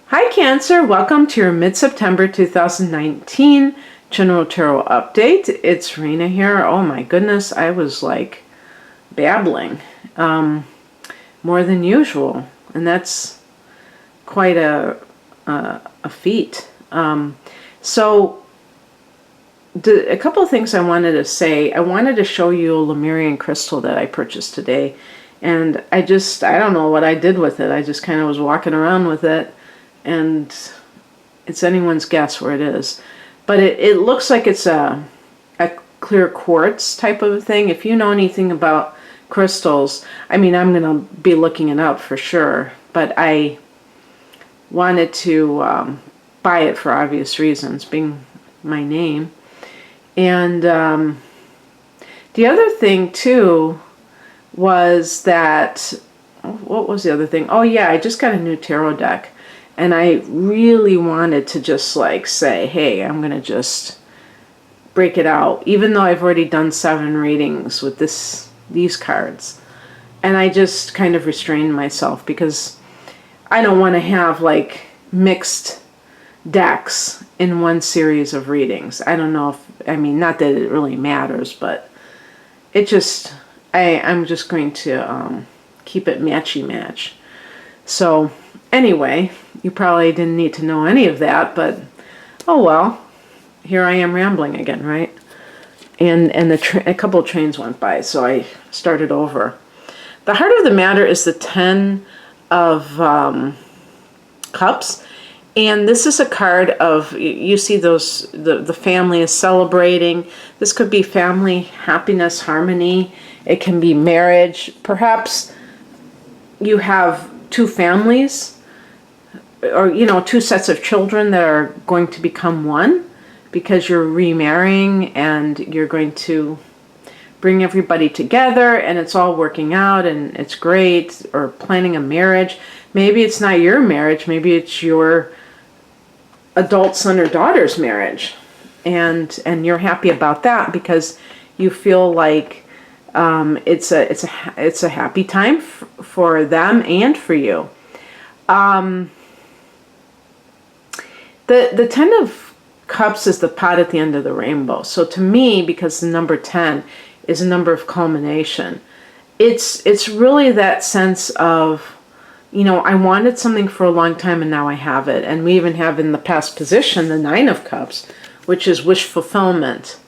Hi Cancer, welcome to your mid-September 2019 General Tarot Update. It's Rena here. Oh my goodness, I was like babbling more than usual, and that's quite a feat. So a couple of things I wanted to say. I wanted to show you a Lemurian crystal that I purchased today, and I don't know what I did with it. I just kind of was walking around with it, and it's anyone's guess where it is. But it looks like it's a clear quartz type of a thing. If you know anything about crystals, I mean, I'm going to be looking it up for sure, but I wanted to buy it for obvious reasons, being my name. And the other thing too was that, what was the other thing? Oh yeah, I just got a new tarot deck. And I really wanted to just like say, hey, I'm going to just break it out, even though I've already done 7 readings with these cards. And I just kind of restrained myself because I don't want to have like mixed decks in one series of readings. I don't know if, I mean, not that it really matters, but it just, I'm just going to keep it matchy-match. So anyway, you probably didn't need to know any of that, but oh well, here I am rambling again, right? And a couple of trains went by, so I started over. The heart of the matter is the 10 of Cups, and this is a card of, you see those, the family is celebrating. This could be family, happiness, harmony. It can be marriage. Perhaps you have 2 families, or, you know, 2 sets of children that are going to become one because you're remarrying and you're going to bring everybody together and it's all working out and it's great, or planning a marriage. Maybe it's not your marriage, maybe it's your adult son or daughter's marriage, and you're happy about that because you feel like it's a happy time for them and for you. The 10 of Cups is the pot at the end of the rainbow. So to me, because the number 10 is a number of culmination, it's really that sense of, you know, I wanted something for a long time and now I have it. And we even have in the past position the 9 of Cups, which is wish fulfillment.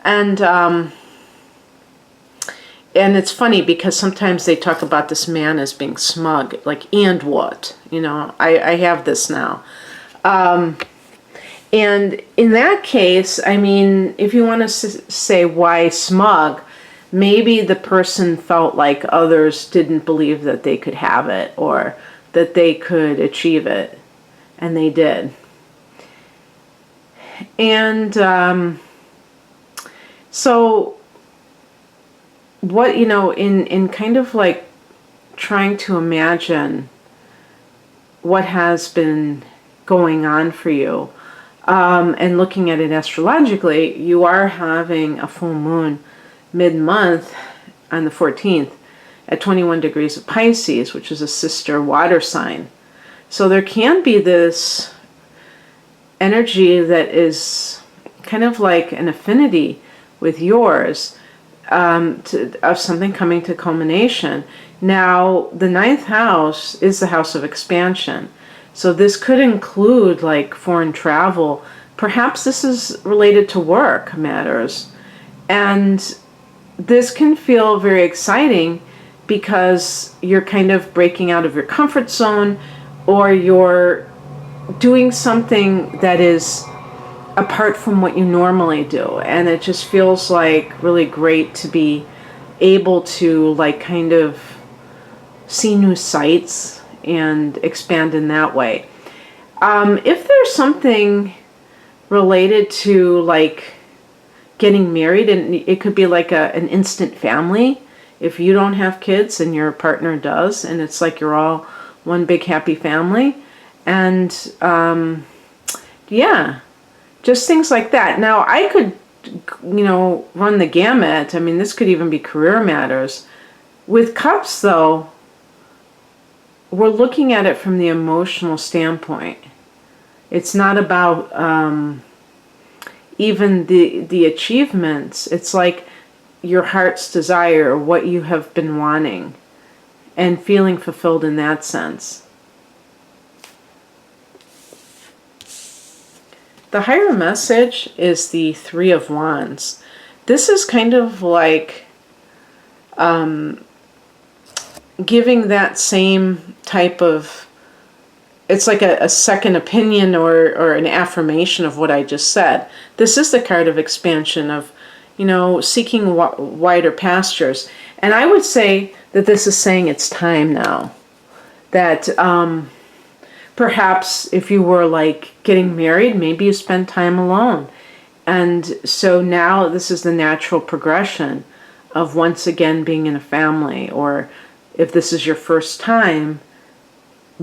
And it's funny because sometimes they talk about this man as being smug, like, and what? You know, I have this now. And in that case, I mean, if you want to say why smug, maybe the person felt like others didn't believe that they could have it or that they could achieve it, and they did. And so what, you know, in kind of like trying to imagine what has been going on for you, and looking at it astrologically, you are having a full moon mid-month on the 14th at 21 degrees of Pisces, which is a sister water sign. So there can be this energy that is kind of like an affinity with yours, of something coming to culmination. Now, the 9th house is the house of expansion. So this could include like foreign travel. Perhaps this is related to work matters. And this can feel very exciting because you're kind of breaking out of your comfort zone, or you're doing something that is apart from what you normally do. And it just feels like really great to be able to like kind of see new sights and expand in that way. If there's something related to like getting married, and it could be like an instant family, if you don't have kids and your partner does, and it's like you're all one big happy family, and yeah, just things like that. Now I could, you know, run the gamut. I mean, this could even be career matters. With Cups though, we're looking at it from the emotional standpoint. It's not about even the achievements. It's like your heart's desire, what you have been wanting, and feeling fulfilled in that sense. The higher message is the Three of Wands. This is kind of like giving that same type of, it's like a second opinion or an affirmation of what I just said. This is the card of expansion, of, seeking wider pastures. And I would say that this is saying it's time now. That perhaps if you were like getting married, maybe you spent time alone. And so now this is the natural progression of once again being in a family, or if this is your first time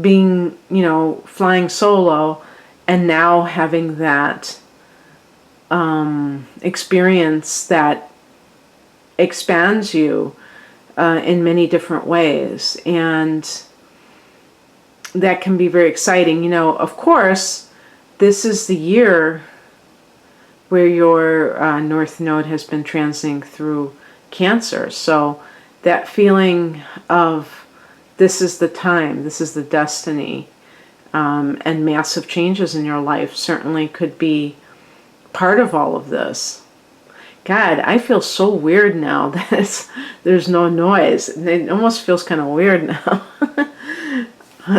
being, flying solo, and now having that experience that expands you in many different ways. And that can be very exciting. Of course, this is the year where your North Node has been transiting through Cancer. So that feeling of this is the time, this is the destiny, and massive changes in your life certainly could be part of all of this. God, I feel so weird now that there's no noise. It almost feels kind of weird now.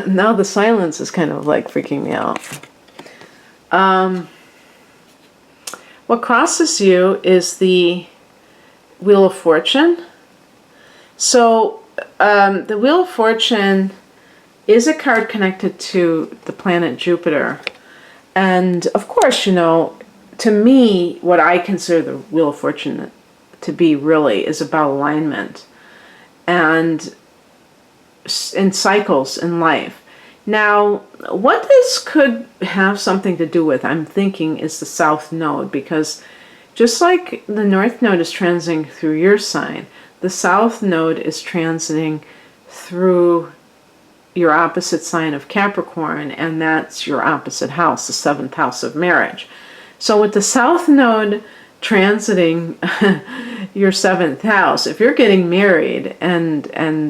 Now the silence is kind of like freaking me out. What crosses you is the Wheel of Fortune. So the Wheel of Fortune is a card connected to the planet Jupiter. And of course, to me, what I consider the Wheel of Fortune to be really is about alignment and in cycles in life. Now, what this could have something to do with, I'm thinking, is the South Node, because just like the North Node is transiting through your sign, the South Node is transiting through your opposite sign of Capricorn, and that's your opposite house, the 7th house of marriage. So with the South Node transiting your 7th house, if you're getting married and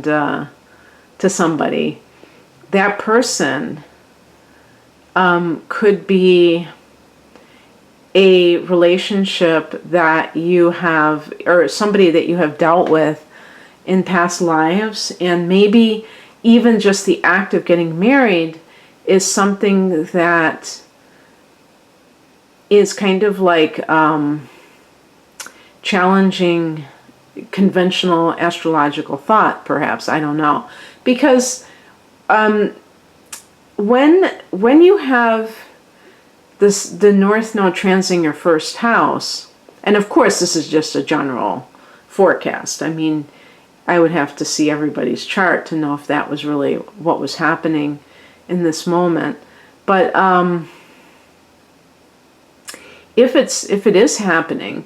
to somebody, that person could be a relationship that you have, or somebody that you have dealt with in past lives, and maybe even just the act of getting married is something that is kind of like challenging conventional astrological thought, perhaps. I don't know. Because when you have the North Node transiting your first house, and of course this is just a general forecast. I mean, I would have to see everybody's chart to know if that was really what was happening in this moment. But if it is happening,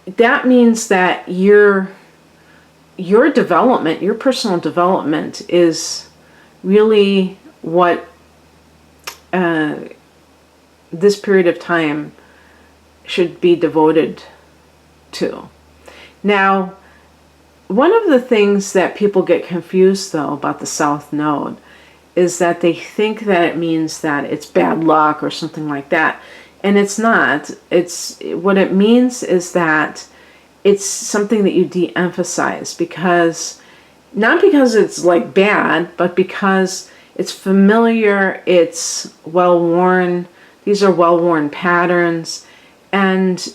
that means that your development, your personal development, is really what this period of time should be devoted to. Now, one of the things that people get confused, though, about the South Node is that they think that it means that it's bad luck or something like that. And it's not. What it means is that it's something that you de-emphasize, because not because it's like bad, but because it's familiar, it's well-worn. These are well-worn patterns. And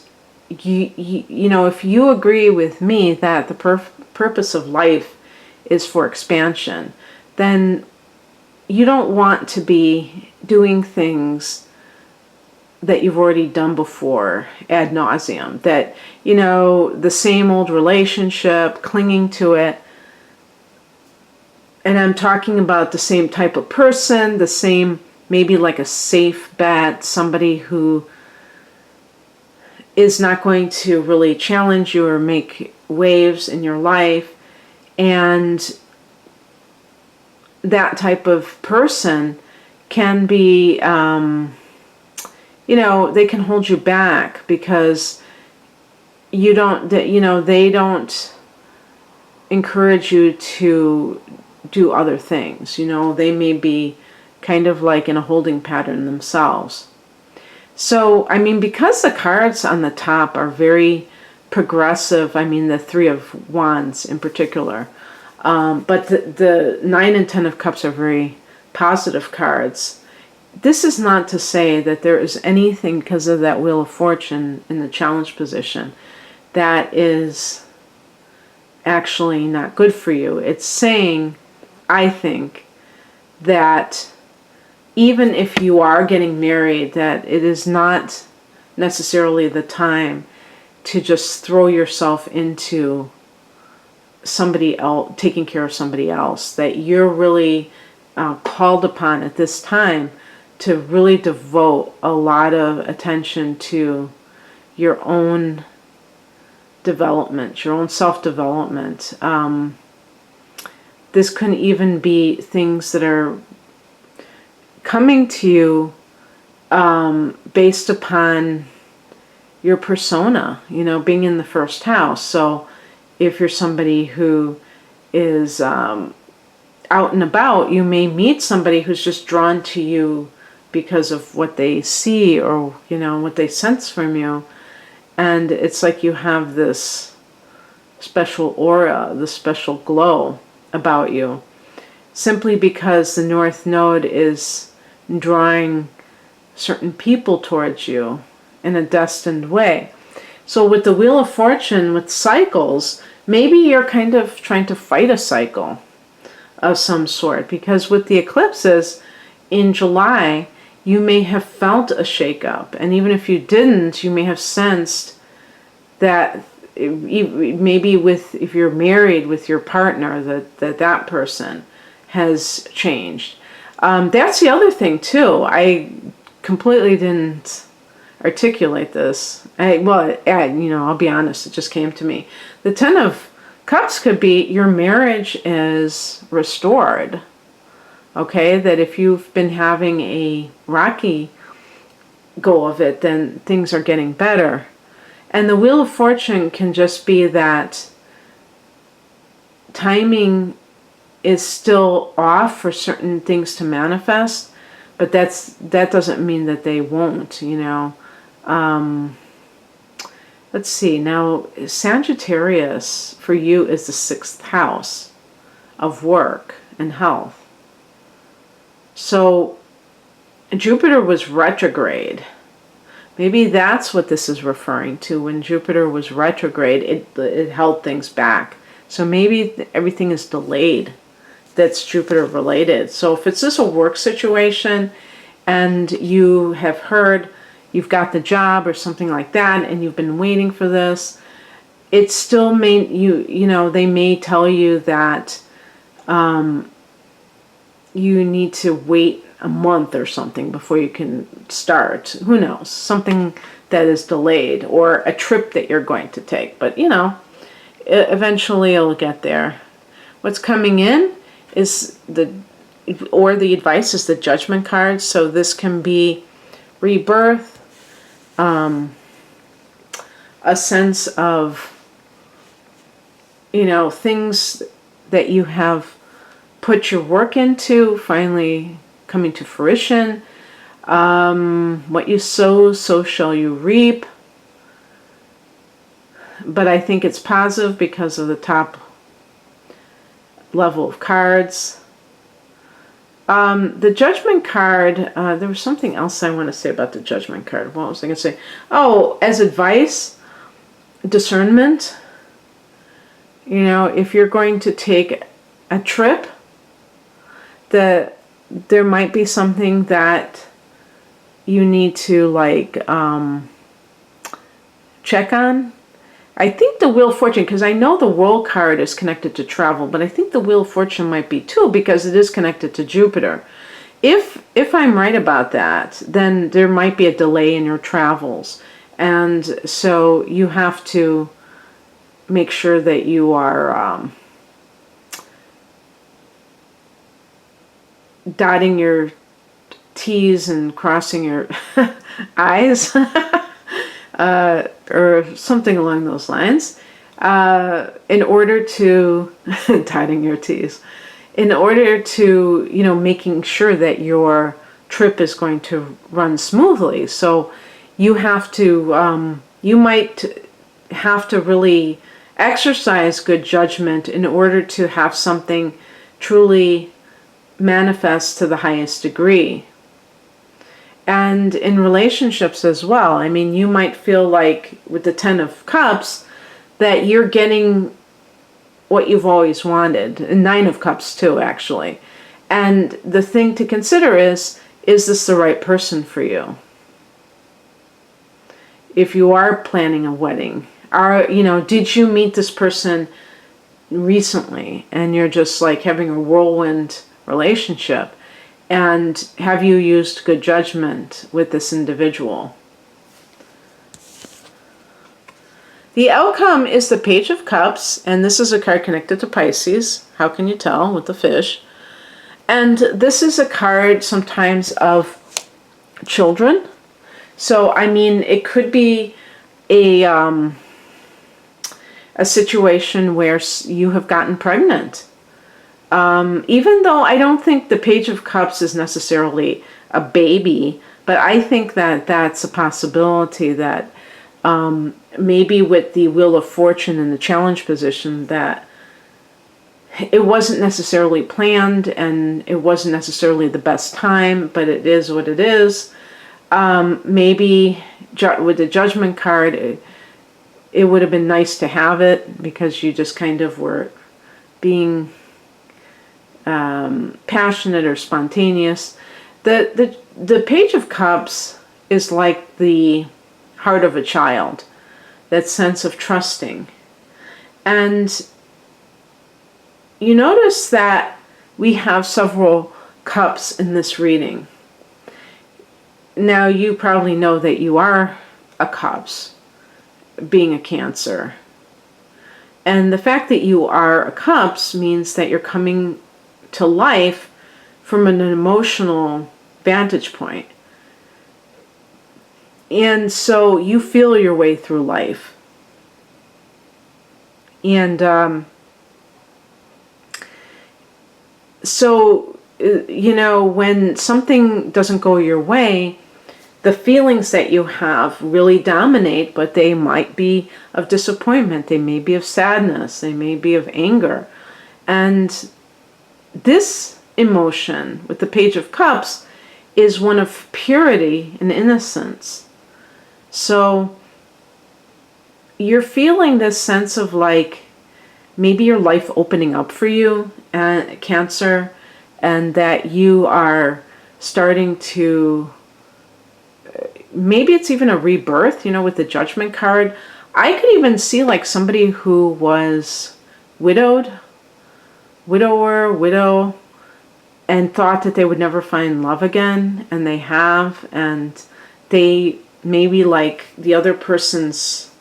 you know, if you agree with me that the purpose of life is for expansion, then you don't want to be doing things that you've already done before ad nauseum, that, you know, the same old relationship, clinging to it. And I'm talking about the same type of person, the same, maybe like a safe bet, somebody who is not going to really challenge you or make waves in your life. And that type of person can be, they can hold you back because they don't encourage you to do other things. They may be kind of like in a holding pattern themselves. So, because the cards on the top are very progressive, the Three of Wands in particular, but the 9 and 10 of Cups are very positive cards. This is not to say that there is anything, because of that Wheel of Fortune in the challenge position, that is actually not good for you. It's saying, I think, that even if you are getting married, that it is not necessarily the time to just throw yourself into somebody else, taking care of somebody else, that you're really called upon at this time to really devote a lot of attention to your own development, your own self-development. This can even be things that are coming to you based upon your persona, being in the first house. So if you're somebody who is out and about, you may meet somebody who's just drawn to you because of what they see or, what they sense from you. And it's like you have this special aura, this special glow about you, simply because the North Node is drawing certain people towards you in a destined way. So with the Wheel of Fortune, with cycles, maybe you're kind of trying to fight a cycle of some sort, because with the eclipses in July, you may have felt a shakeup, and even if you didn't, you may have sensed that maybe if you're married with your partner, that person has changed. That's the other thing too. I completely didn't articulate this. I'll be honest, it just came to me. The 10 of Cups could be your marriage is restored. Okay, that if you've been having a rocky go of it, then things are getting better. And the Wheel of Fortune can just be that timing is still off for certain things to manifest, but that doesn't mean that they won't, Let's see, now Sagittarius for you is the 6th house of work and health. So Jupiter was retrograde. Maybe that's what this is referring to. When Jupiter was retrograde, it held things back. So maybe everything is delayed that's Jupiter related. So if it's just a work situation and you have heard you've got the job or something like that and you've been waiting for this, it still may, they may tell you that you need to wait a month or something before you can start. Who knows? Something that is delayed, or a trip that you're going to take. But, eventually it'll get there. What's coming in is the advice is the Judgment card. So this can be rebirth, a sense of, things that you have put your work into finally coming to fruition. What you sow, so shall you reap. But I think it's positive because of the top level of cards. The Judgment card, there was something else I want to say about the Judgment card. What was I going to say? Oh, as advice, discernment. If you're going to take a trip, there might be something that you need to check on. I think the Wheel of Fortune, because I know the World card is connected to travel, but I think the Wheel of Fortune might be too, because it is connected to Jupiter. If I'm right about that, then there might be a delay in your travels, and so you have to make sure that you are dotting your T's and crossing your I's, or something along those lines, in order to, dotting your T's, in order to, making sure that your trip is going to run smoothly. So you have to, you might have to really exercise good judgment in order to have something truly manifest to the highest degree. And in relationships as well. I mean, you might feel like with the Ten of Cups that you're getting what you've always wanted. And Nine of Cups too, actually. And the thing to consider is this the right person for you? If you are planning a wedding, did you meet this person recently and you're just like having a whirlwind relationship? And have you used good judgment with this individual? The outcome is the Page of Cups, and this is a card connected to Pisces. How can you tell with the fish? And this is a card sometimes of children. So, I mean, it could be a situation where you have gotten pregnant. Even though I don't think the Page of Cups is necessarily a baby, but I think that that's a possibility that maybe with the Wheel of Fortune in the challenge position that it wasn't necessarily planned and it wasn't necessarily the best time, but it is what it is. Maybe with the Judgment card, it would have been nice to have it because you just kind of were being passionate or spontaneous. The Page of Cups is like the heart of a child, that sense of trusting. And you notice that we have several cups in this reading. Now you probably know that you are a cups, being a Cancer. And the fact that you are a cups means that you're coming to life from an emotional vantage point. And so you feel your way through life. And so, when something doesn't go your way, the feelings that you have really dominate, but they might be of disappointment, they may be of sadness, they may be of anger. And this emotion with the Page of Cups is one of purity and innocence. So you're feeling this sense of like maybe your life opening up for you, Cancer, and that you are starting to, maybe it's even a rebirth, with the Judgment card. I could even see like somebody who was widower, widow, and thought that they would never find love again, and they have, and they maybe like the other person's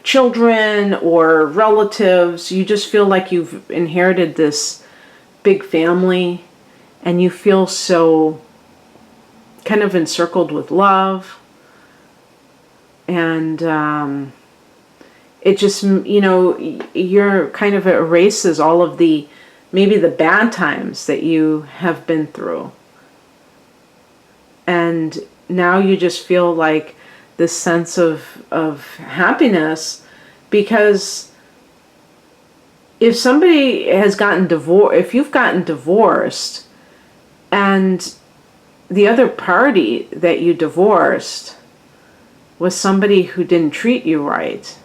children or relatives. You just feel like you've inherited this big family, and you feel so kind of encircled with love. And it just, you're kind of erases all of the, maybe the bad times that you have been through. And now you just feel like this sense of happiness, because if somebody has gotten divorced, if you've gotten divorced and the other party that you divorced was somebody who didn't treat you right,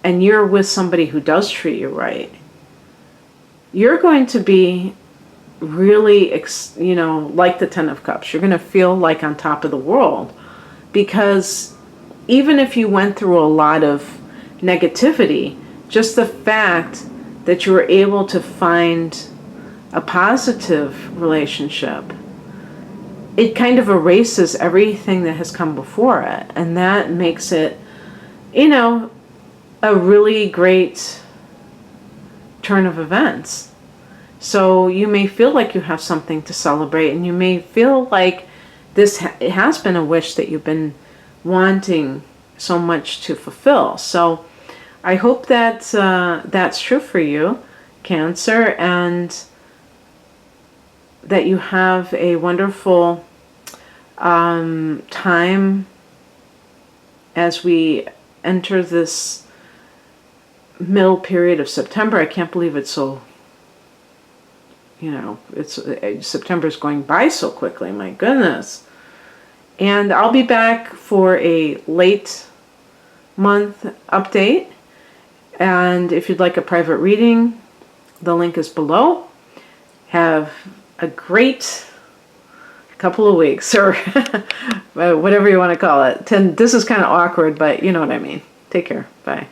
and you're with somebody who does treat you right, you're going to be really, like the Ten of Cups. You're going to feel like on top of the world, because even if you went through a lot of negativity, just the fact that you were able to find a positive relationship, it kind of erases everything that has come before it. And that makes it, a really great turn of events. So you may feel like you have something to celebrate, and you may feel like this it has been a wish that you've been wanting so much to fulfill. So I hope that that's true for you, Cancer, and that you have a wonderful time as we enter this middle period of September. I can't believe it's so, September's going by so quickly, my goodness. And I'll be back for a late month update. And if you'd like a private reading, the link is below. Have a great couple of weeks, or whatever you want to call it. This is kind of awkward, but you know what I mean. Take care. Bye.